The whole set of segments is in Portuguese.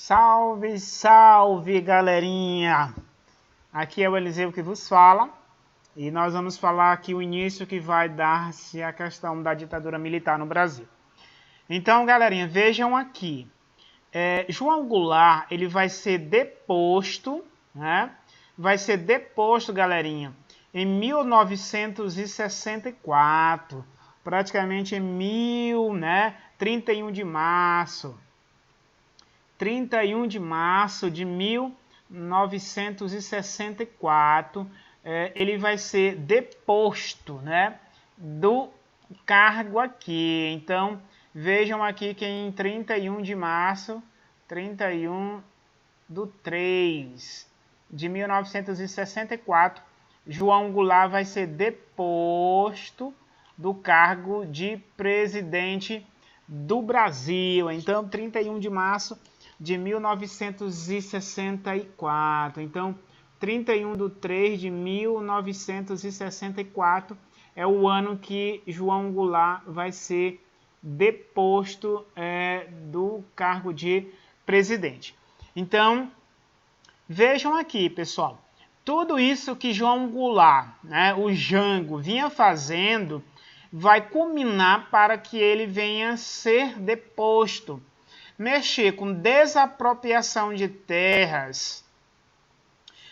Salve, salve, galerinha! Aqui é o Eliseu que vos fala e nós vamos falar aqui o início que vai dar-se a questão da ditadura militar no Brasil. Então, galerinha, vejam aqui. João Goulart, ele vai ser deposto, né? Vai ser deposto, galerinha, em 1964, praticamente em 31 de março. 31 de março de 1964, ele vai ser deposto, né, do cargo aqui. Então, vejam aqui que em 31 de março, 31/3 de 1964, João Goulart vai ser deposto do cargo de presidente do Brasil. Então, 31 de março de 1964. Então, 31/3 de 1964 é o ano que João Goulart vai ser deposto do cargo de presidente. Então, vejam aqui, pessoal, tudo isso que João Goulart, né, o Jango, vinha fazendo, vai culminar para que ele venha ser deposto. Mexer com desapropriação de terras,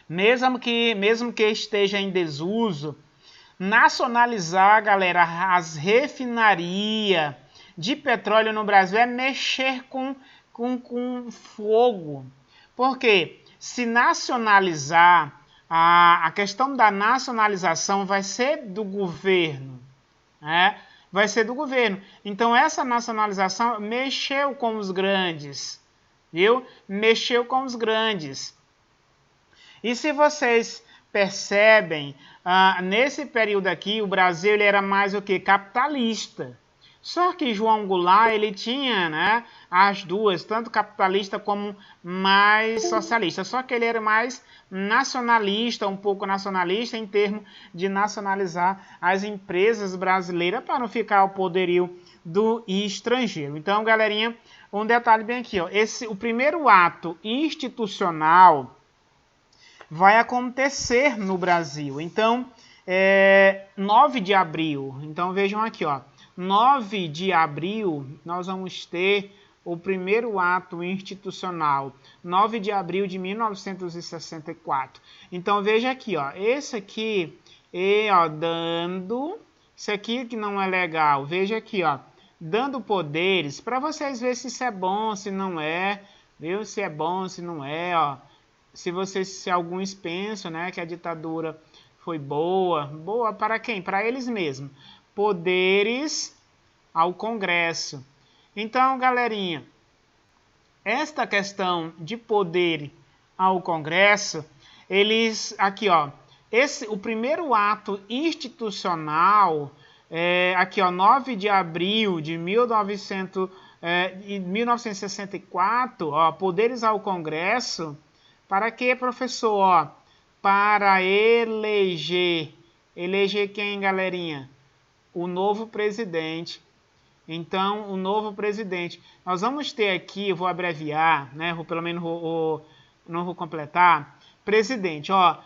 mesmo que esteja em desuso, nacionalizar, galera, as refinarias de petróleo no Brasil é mexer com fogo. Porque se nacionalizar, a questão da nacionalização vai ser do governo, né? Vai ser do governo. Então, essa nacionalização mexeu com os grandes, viu? Mexeu com os grandes. E se vocês percebem, nesse período aqui, o Brasil ele era mais o que? Capitalista. Só que João Goulart, ele tinha, né, as duas, tanto capitalista como mais socialista. Só que ele era mais nacionalista, um pouco nacionalista em termos de nacionalizar as empresas brasileiras para não ficar ao poderio do estrangeiro. Então, galerinha, um detalhe bem aqui, ó, o primeiro ato institucional vai acontecer no Brasil. Então, 9 de abril, então vejam aqui, ó, 9 de abril, nós vamos ter o primeiro ato institucional, 9 de abril de 1964. Então, veja aqui, ó, esse aqui, isso aqui que não é legal, veja aqui, ó, dando poderes, para vocês verem se isso é bom, se não é, viu? Se é bom, se não é, ó. Se alguns pensam, né, que a ditadura foi boa para quem? Para eles mesmos. Poderes ao Congresso. Então, galerinha, esta questão de poder ao Congresso, eles, aqui ó, o primeiro ato institucional, aqui ó, 9 de abril de 1964, ó, poderes ao Congresso, para quê, professor? Ó, para eleger quem, galerinha? O novo presidente. Então, o novo presidente. Nós vamos ter aqui, eu vou abreviar, né? Pelo menos não vou completar. Presidente, ó,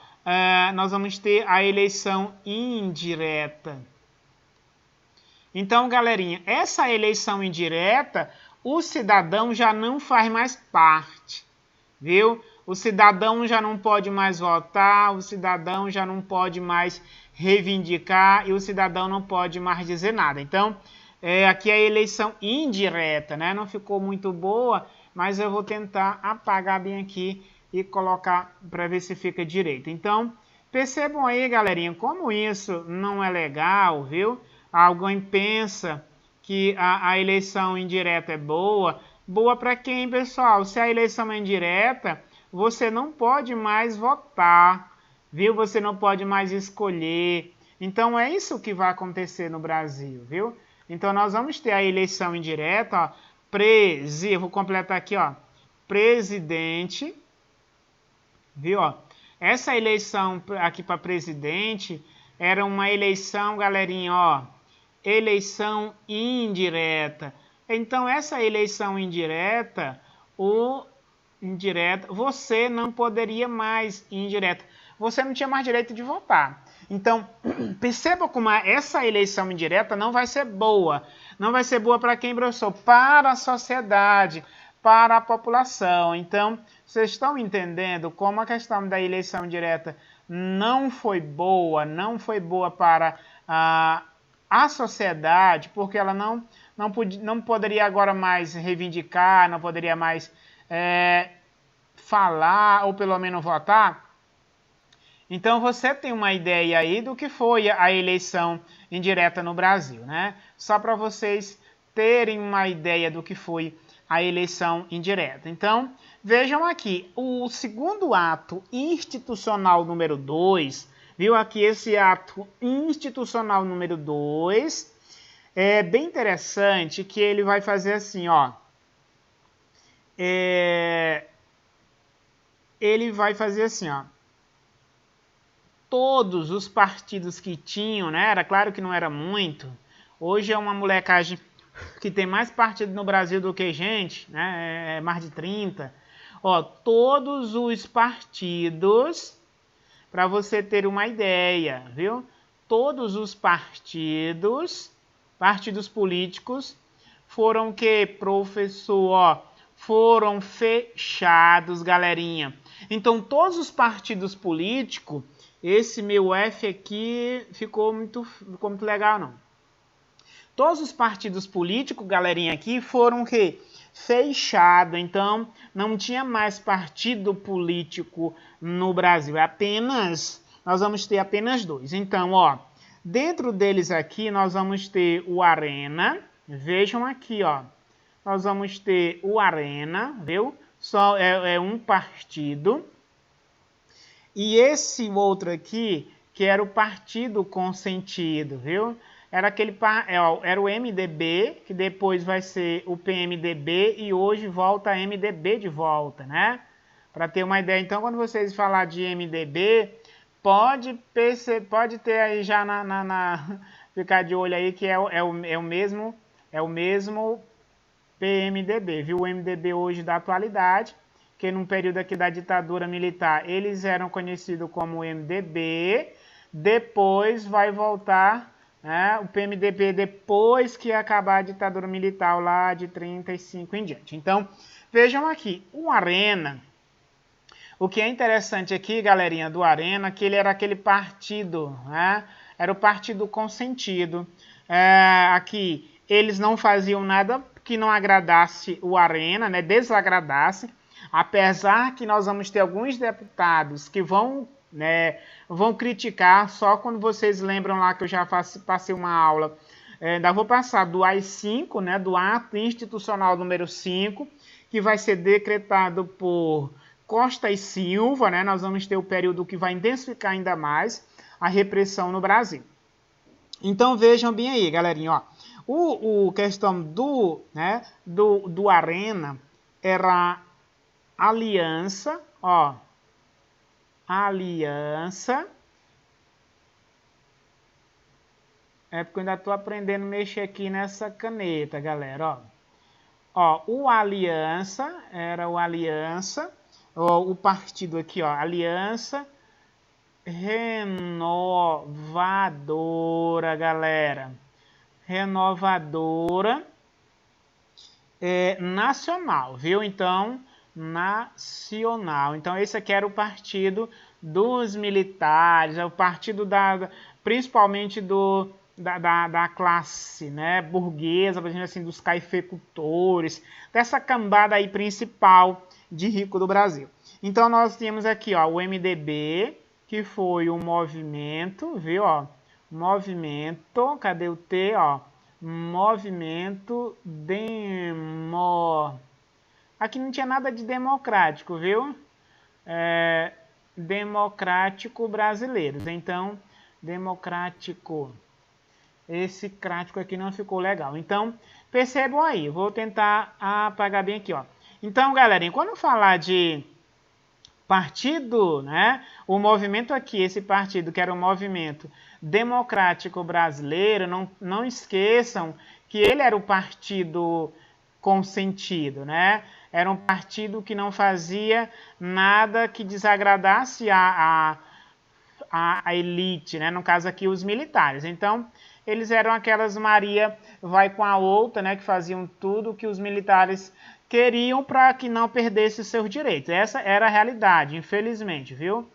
nós vamos ter a eleição indireta. Então, galerinha, essa eleição indireta, o cidadão já não faz mais parte, viu? O cidadão já não pode mais votar, o cidadão já não pode mais reivindicar e o cidadão não pode mais dizer nada. Então, aqui é a eleição indireta, né? Não ficou muito boa, mas eu vou tentar apagar bem aqui e colocar para ver se fica direito. Então, percebam aí, galerinha, como isso não é legal, viu? Alguém pensa que a eleição indireta é boa. Boa para quem, pessoal? Se a eleição é indireta, você não pode mais votar, viu? Você não pode mais escolher. Então, é isso que vai acontecer no Brasil, viu? Então, nós vamos ter a eleição indireta, ó, eu vou completar aqui, ó, presidente, viu? Ó, essa eleição aqui para presidente era uma eleição, galerinha, ó, eleição indireta. Então, essa eleição indireta, o indireta, você não poderia mais ir indireta. Você não tinha mais direito de votar. Então, perceba como essa eleição indireta não vai ser boa. Não vai ser boa para quem votou, para a sociedade, para a população. Então, vocês estão entendendo como a questão da eleição indireta não foi boa para a sociedade, porque ela não poderia agora mais reivindicar, não poderia mais falar ou pelo menos votar. Então você tem uma ideia aí do que foi a eleição indireta no Brasil, né? Só para vocês terem uma ideia do que foi a eleição indireta. Então, vejam aqui, o segundo ato institucional número 2, viu aqui esse ato institucional número 2, é bem interessante que ele vai fazer assim, ó. Ele vai fazer assim, ó. Todos os partidos que tinham, né? Era claro que não era muito. Hoje é uma molecagem que tem mais partido no Brasil do que gente, né? É mais de 30. Ó, todos os partidos, para você ter uma ideia, viu? Todos os partidos políticos foram que, professor, ó, foram fechados, galerinha. Então, todos os partidos políticos, esse meu F aqui ficou muito legal, não. Todos os partidos políticos, galerinha, aqui foram que fechado. Então, não tinha mais partido político no Brasil. Nós vamos ter apenas 2. Então, ó, dentro deles aqui, nós vamos ter o Arena. Vejam aqui, ó. Nós vamos ter o Arena, viu? Só é um partido. E esse outro aqui, que era o Partido Consentido, viu? Era o MDB, que depois vai ser o PMDB e hoje volta a MDB de volta, né? Para ter uma ideia, então, quando vocês falar de MDB, pode ter aí já ficar de olho aí que é o mesmo PMDB, viu? O MDB hoje da atualidade, que num período aqui da ditadura militar, eles eram conhecidos como MDB, depois vai voltar, né, o PMDB depois que acabar a ditadura militar lá de 35 em diante. Então, vejam aqui, o Arena, o que é interessante aqui, galerinha, do Arena, que ele era aquele partido, né, era o Partido Consentido. Aqui, eles não faziam nada que não agradasse o Arena, né, desagradasse. Apesar que nós vamos ter alguns deputados que vão criticar, só quando vocês lembram lá que eu já passei uma aula, ainda vou passar do AI-5, né, do ato institucional número 5, que vai ser decretado por Costa e Silva, né, nós vamos ter o período que vai intensificar ainda mais a repressão no Brasil. Então vejam bem aí, galerinha, ó, o questão do Arena era aliança, ó, aliança, porque eu ainda estou aprendendo a mexer aqui nessa caneta, galera, ó, o aliança, era o aliança, ó, o partido aqui, ó, aliança renovadora, galera, renovadora nacional, viu? Então, nacional. Então, esse aqui era o partido dos militares, é o partido principalmente da classe, né, burguesa, por exemplo, assim, dos cafeicultores, dessa cambada aí principal de rico do Brasil. Então, nós temos aqui, ó, o MDB, que foi um movimento, viu, ó, movimento, cadê o T, ó, movimento Aqui não tinha nada de democrático, viu? Democrático brasileiro. Então, democrático. Esse crático aqui não ficou legal. Então, percebam aí. Vou tentar apagar bem aqui, ó. Então, galerinha, quando falar de partido, né? O movimento aqui, esse partido que era o Movimento Democrático Brasileiro, não esqueçam que ele era o partido consentido, né? Era um partido que não fazia nada que desagradasse a elite, né? No caso aqui, os militares. Então, eles eram aquelas Maria vai com a outra, né? Que faziam tudo que os militares queriam para que não perdesse seus direitos. Essa era a realidade, infelizmente, viu?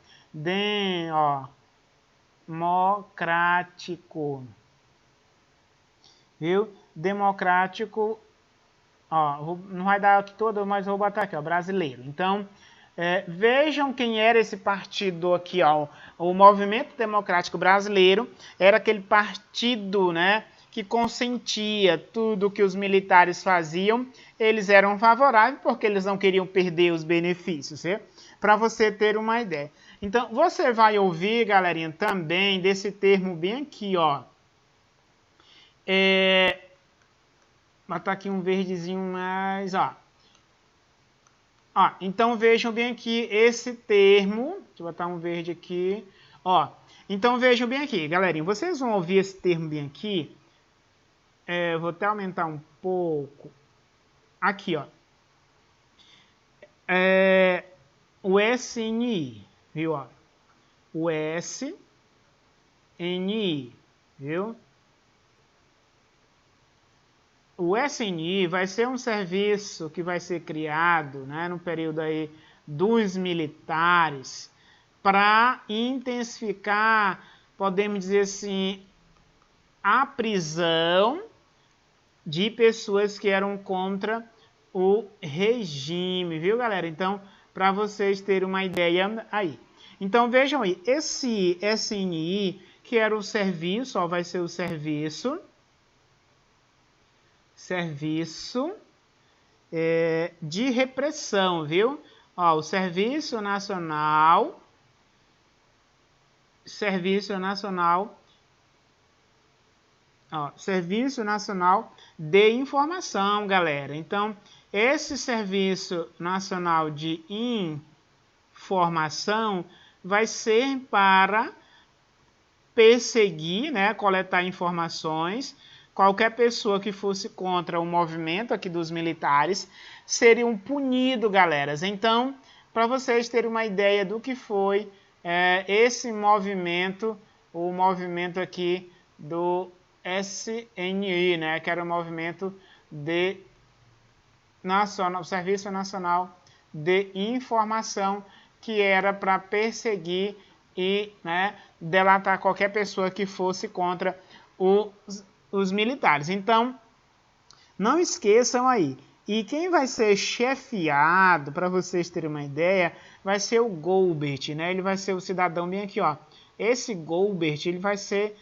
Democrático. Viu? Democrático. Ó, não vai dar aqui todo, mas vou botar aqui, ó, brasileiro. Então, vejam quem era esse partido aqui, ó. O Movimento Democrático Brasileiro era aquele partido, né, que consentia tudo que os militares faziam. Eles eram favoráveis porque eles não queriam perder os benefícios, para você ter uma ideia. Então, você vai ouvir, galerinha, também desse termo bem aqui, ó. Botar aqui um verdezinho mais, ó. Então vejam bem aqui esse termo. Deixa eu botar um verde aqui. Ó, então vejam bem aqui, galerinha. Vocês vão ouvir esse termo bem aqui. Vou até aumentar um pouco. Aqui, ó. O SNI, viu? Ó? O SNI, viu? O SNI vai ser um serviço que vai ser criado, né, no período aí dos militares para intensificar, podemos dizer assim, a prisão de pessoas que eram contra o regime, viu, galera? Então, para vocês terem uma ideia aí. Então, vejam aí, esse SNI, que era o serviço, ó, vai ser o serviço de repressão, viu? Ó, o Serviço Nacional de Informação, galera. Então, esse Serviço Nacional de Informação vai ser para perseguir, né, coletar informações. Qualquer pessoa que fosse contra o movimento aqui dos militares seriam punidos, galera. Então, para vocês terem uma ideia do que foi esse movimento, o movimento aqui do SNI, né, que era o movimento o Serviço Nacional de Informação, que era para perseguir e, né, delatar qualquer pessoa que fosse contra os militares. Então, não esqueçam aí. E quem vai ser chefiado, para vocês terem uma ideia, vai ser o Golbert, né? Ele vai ser o cidadão bem aqui, ó. Esse Golbert, ele vai ser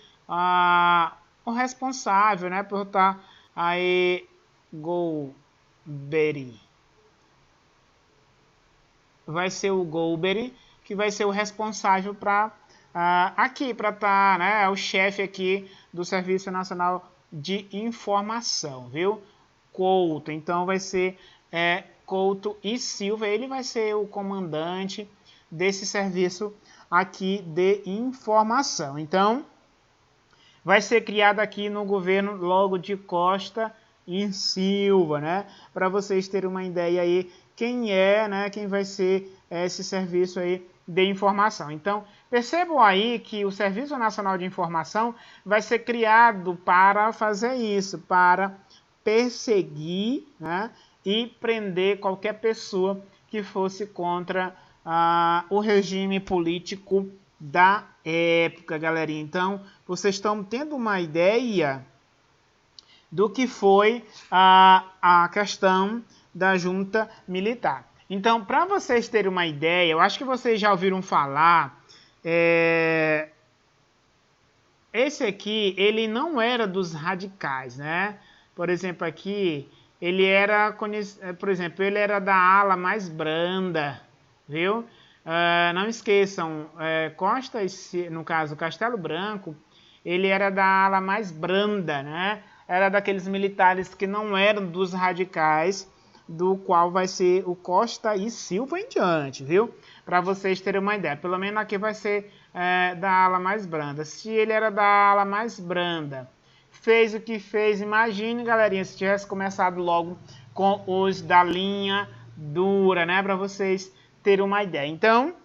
o responsável, né? Por estar aí, Golbert. Vai ser o Golbert, que vai ser o responsável para aqui, para estar, né, o chefe aqui do Serviço Nacional de Informação, viu? Couto, então vai ser Couto e Silva, ele vai ser o comandante desse serviço aqui de informação. Então, vai ser criado aqui no governo logo de Costa e Silva, né? Para vocês terem uma ideia aí quem né, quem vai ser esse serviço aí de informação. Então, percebam aí que o Serviço Nacional de Informação vai ser criado para fazer isso, para perseguir, né, e prender qualquer pessoa que fosse contra o regime político da época, galerinha. Então, vocês estão tendo uma ideia do que foi a questão da junta militar. Então, para vocês terem uma ideia, eu acho que vocês já ouviram falar, esse aqui, ele não era dos radicais, né? Por exemplo, aqui, ele era, por exemplo, ele era da ala mais branda, viu? Não esqueçam, Costa, no caso, Castelo Branco, ele era da ala mais branda, né? Era daqueles militares que não eram dos radicais, do qual vai ser o Costa e Silva em diante, viu? Para vocês terem uma ideia. Pelo menos aqui vai ser da ala mais branda. Se ele era da ala mais branda, fez o que fez, imagine, galerinha, se tivesse começado logo com os da linha dura, né? Para vocês terem uma ideia. Então,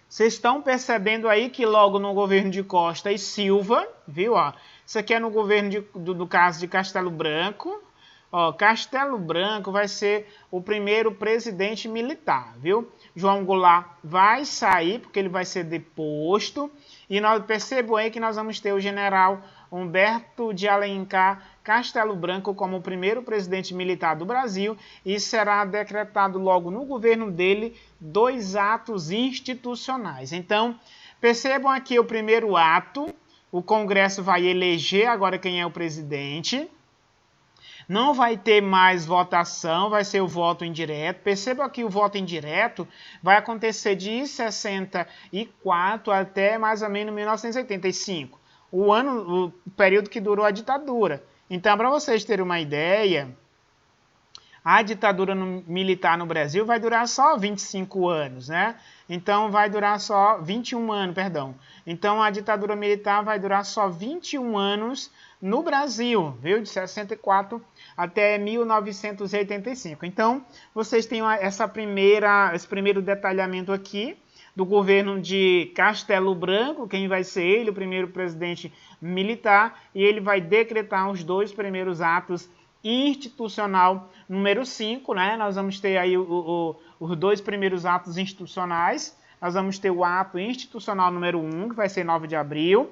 vocês estão percebendo aí que logo no governo de Costa e Silva, viu? Ó, isso aqui é no governo do caso de Castelo Branco. Ó, Castelo Branco vai ser o primeiro presidente militar, viu? João Goulart vai sair porque ele vai ser deposto. E nós percebam aí que nós vamos ter o general Humberto de Alencar Castelo Branco como o primeiro presidente militar do Brasil, e será decretado logo no governo dele 2 atos institucionais. Então, percebam aqui o primeiro ato: o Congresso vai eleger agora quem é o presidente. Não vai ter mais votação, vai ser o voto indireto. Perceba que o voto indireto vai acontecer de 64 até mais ou menos 1985. O período que durou a ditadura. Então, para vocês terem uma ideia, a ditadura militar no Brasil vai durar só 25 anos, né? Então, vai durar só 21 anos, perdão. Então, a ditadura militar vai durar só 21 anos no Brasil, viu? De 64 até 1985. Então, vocês têm esse primeiro detalhamento aqui do governo de Castelo Branco, quem vai ser ele, o primeiro presidente militar, e ele vai decretar os 2 primeiros atos institucional número 5, né? Nós vamos ter aí os 2 primeiros atos institucionais. Nós vamos ter o ato institucional número 1, que vai ser 9 de abril.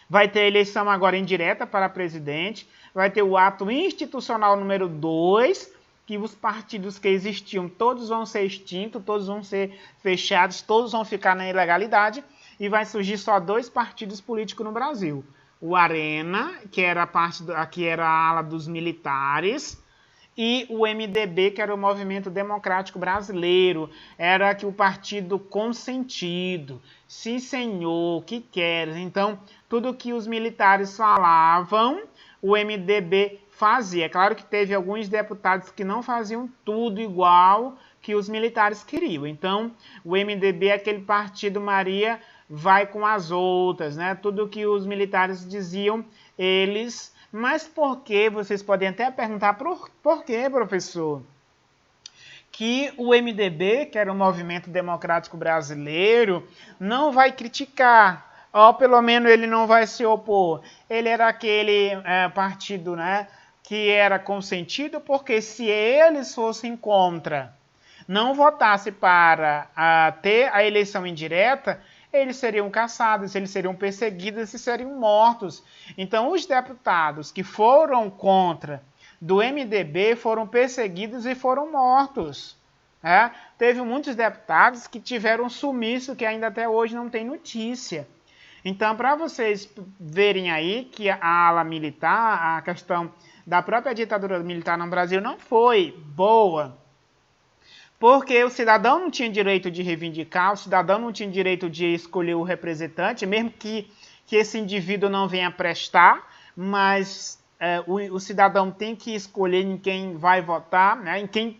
Vai ter a eleição agora indireta para presidente. Vai ter o ato institucional número 2, que os partidos que existiam, todos vão ser extintos, todos vão ser fechados, todos vão ficar na ilegalidade, e vai surgir só 2 partidos políticos no Brasil. O Arena, que era a ala dos militares, e o MDB, que era o Movimento Democrático Brasileiro, era que o partido consentido, sim senhor, que queres. Então, tudo que os militares falavam, o MDB fazia. É claro que teve alguns deputados que não faziam tudo igual que os militares queriam. Então, o MDB é aquele partido Maria vai com as outras, né? Tudo que os militares diziam, eles... Mas por que? Vocês podem até perguntar, por que, professor? Que o MDB, que era o Movimento Democrático Brasileiro, não vai criticar, ou pelo menos ele não vai se opor. Ele era aquele partido, né, que era consentido, porque se eles fossem contra, não votasse para ter a eleição indireta, eles seriam caçados, eles seriam perseguidos e seriam mortos. Então, os deputados que foram contra do MDB foram perseguidos e foram mortos. Teve muitos deputados que tiveram sumiço, que ainda até hoje não tem notícia. Então, para vocês verem aí que a ala militar, a questão da própria ditadura militar no Brasil não foi boa, porque o cidadão não tinha direito de reivindicar, o cidadão não tinha direito de escolher o representante, mesmo que esse indivíduo não venha prestar, mas o cidadão tem que escolher em quem vai votar, né, em quem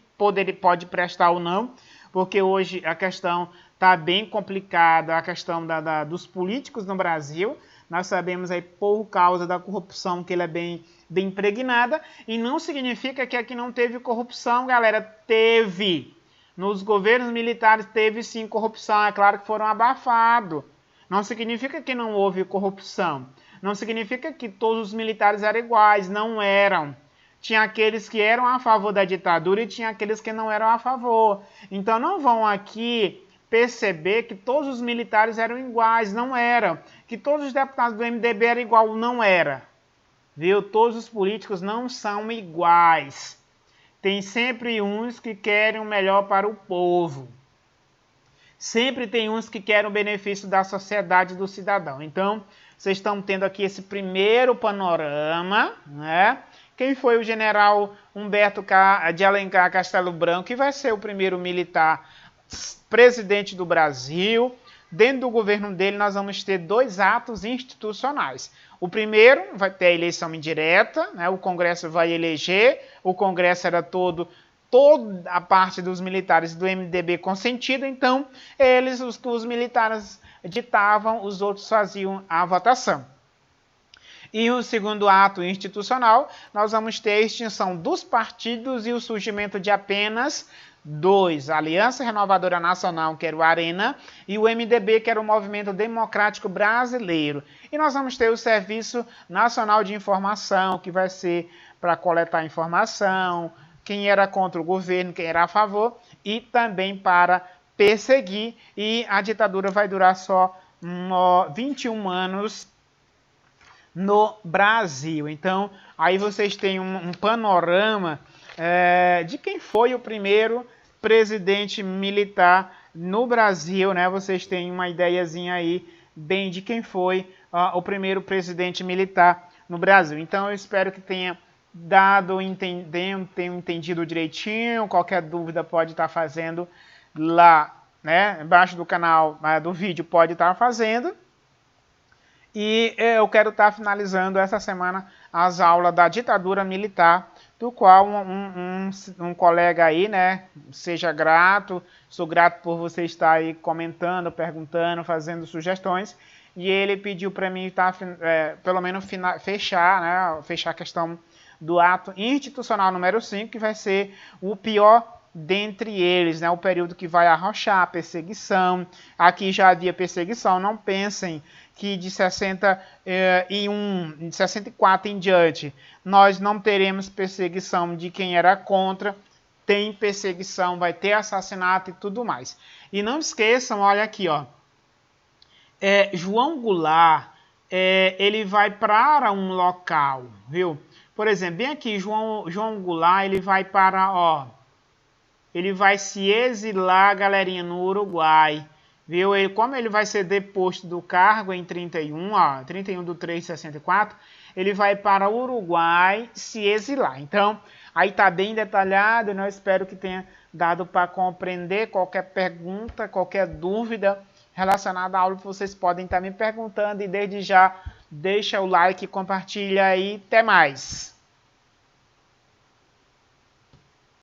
pode prestar ou não, porque hoje a questão está bem complicada, a questão dos políticos no Brasil. Nós sabemos aí por causa da corrupção que ela é bem impregnada, e não significa que aqui não teve corrupção, galera, teve. Nos governos militares teve sim corrupção, é claro que foram abafados. Não significa que não houve corrupção. Não significa que todos os militares eram iguais, não eram. Tinha aqueles que eram a favor da ditadura e tinha aqueles que não eram a favor. Então não vão aqui perceber que todos os militares eram iguais, não eram. Que todos os deputados do MDB eram igual, não era. Viu? Todos os políticos não são iguais. Tem sempre uns que querem o melhor para o povo. Sempre tem uns que querem o benefício da sociedade do cidadão. Então, vocês estão tendo aqui esse primeiro panorama, né? Quem foi o general Humberto de Alencar Castelo Branco, que vai ser o primeiro militar presidente do Brasil. Dentro do governo dele, nós vamos ter 2 atos institucionais. O primeiro vai ter a eleição indireta, né? O Congresso vai eleger, o Congresso era toda a parte dos militares do MDB consentido, então os militares ditavam, os outros faziam a votação. E o segundo ato institucional, nós vamos ter a extinção dos partidos e o surgimento de apenas dois, a Aliança Renovadora Nacional, que era o ARENA, e o MDB, que era o Movimento Democrático Brasileiro. E nós vamos ter o Serviço Nacional de Informação, que vai ser para coletar informação, quem era contra o governo, quem era a favor, e também para perseguir, e a ditadura vai durar só 21 anos no Brasil. Então, aí vocês têm um panorama de quem foi o primeiro presidente militar no Brasil, né? Vocês têm uma ideiazinha aí bem de quem foi o primeiro presidente militar no Brasil. Então, eu espero que tenha tenham entendido direitinho. Qualquer dúvida pode estar fazendo lá, né? Embaixo do canal, do vídeo, pode estar fazendo. E eu quero estar finalizando essa semana as aulas da ditadura militar, do qual um colega aí, né, seja grato, sou grato por você estar aí comentando, perguntando, fazendo sugestões, e ele pediu para mim pelo menos fechar a questão do ato institucional número 5, que vai ser o pior dentre eles, né, o período que vai arrochar a perseguição. Aqui já havia perseguição, não pensem que de 64 em diante nós não teremos perseguição de quem era contra. Tem perseguição, vai ter assassinato e tudo mais. E não esqueçam, olha aqui, ó, João Goulart, ele vai para um local, viu? Por exemplo, bem aqui, João Goulart, ele vai para, ele vai se exilar, galerinha, no Uruguai. Viu? Como ele vai ser deposto do cargo em 31/3/64, ele vai para o Uruguai se exilar. Então, aí está bem detalhado, eu espero que tenha dado para compreender. Qualquer pergunta, qualquer dúvida relacionada à aula, vocês podem estar me perguntando, e desde já deixa o like, compartilha e até mais.